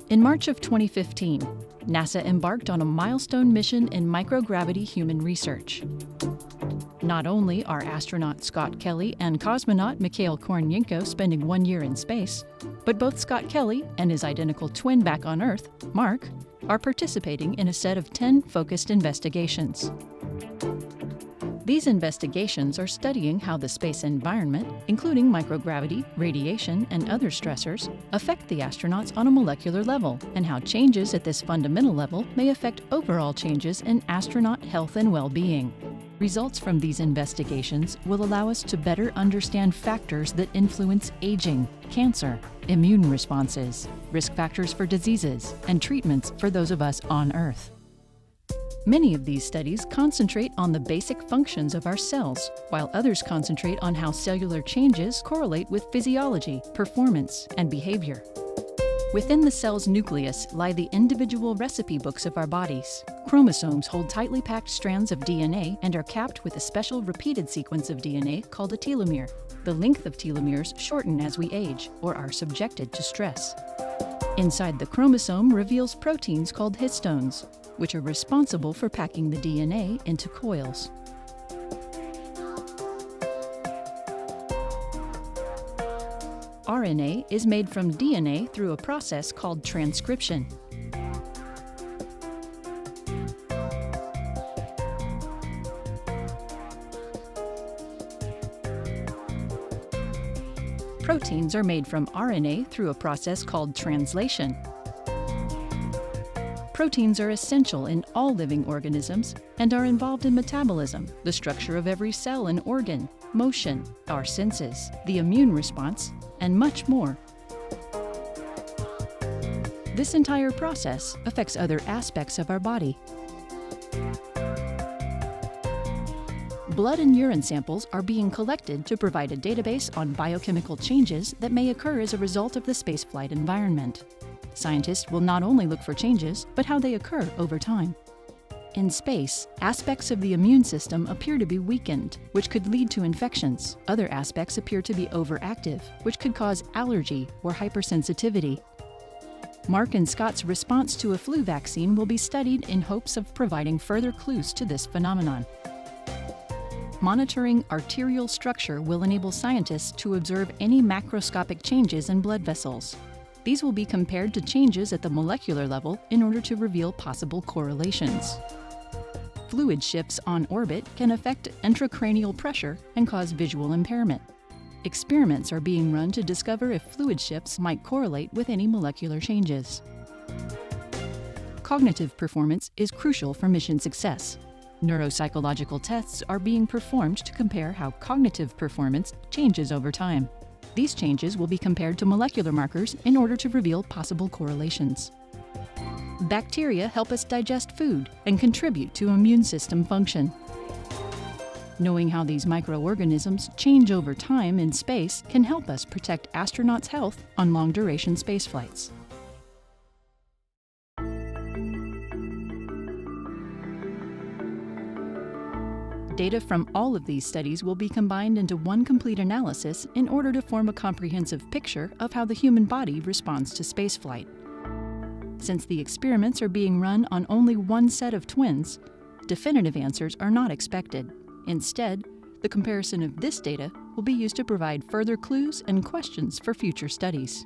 In March of 2015, NASA embarked on a milestone mission in microgravity human research. Not only are astronaut Scott Kelly and cosmonaut Mikhail Kornienko spending 1 year in space, but both Scott Kelly and his identical twin back on Earth, Mark, are participating in a set of 10 focused investigations. These investigations are studying how the space environment, including microgravity, radiation, and other stressors, affect the astronauts on a molecular level, and how changes at this fundamental level may affect overall changes in astronaut health and well-being. Results from these investigations will allow us to better understand factors that influence aging, cancer, immune responses, risk factors for diseases, and treatments for those of us on Earth. Many of these studies concentrate on the basic functions of our cells, while others concentrate on how cellular changes correlate with physiology, performance, and behavior. Within the cell's nucleus lie the individual recipe books of our bodies. Chromosomes hold tightly packed strands of DNA and are capped with a special repeated sequence of DNA called a telomere. The length of telomeres shorten as we age or are subjected to stress. Inside the chromosome reveals proteins called histones, which are responsible for packing the DNA into coils. RNA is made from DNA through a process called transcription. Proteins are made from RNA through a process called translation. Proteins are essential in all living organisms and are involved in metabolism, the structure of every cell and organ, motion, our senses, the immune response, and much more. This entire process affects other aspects of our body. Blood and urine samples are being collected to provide a database on biochemical changes that may occur as a result of the spaceflight environment. Scientists will not only look for changes, but how they occur over time. In space, aspects of the immune system appear to be weakened, which could lead to infections. Other aspects appear to be overactive, which could cause allergy or hypersensitivity. Mark and Scott's response to a flu vaccine will be studied in hopes of providing further clues to this phenomenon. Monitoring arterial structure will enable scientists to observe any macroscopic changes in blood vessels. These will be compared to changes at the molecular level in order to reveal possible correlations. Fluid shifts on orbit can affect intracranial pressure and cause visual impairment. Experiments are being run to discover if fluid shifts might correlate with any molecular changes. Cognitive performance is crucial for mission success. Neuropsychological tests are being performed to compare how cognitive performance changes over time. These changes will be compared to molecular markers in order to reveal possible correlations. Bacteria help us digest food and contribute to immune system function. Knowing how these microorganisms change over time in space can help us protect astronauts' health on long-duration space flights. Data from all of these studies will be combined into one complete analysis in order to form a comprehensive picture of how the human body responds to spaceflight. Since the experiments are being run on only one set of twins, definitive answers are not expected. Instead, the comparison of this data will be used to provide further clues and questions for future studies.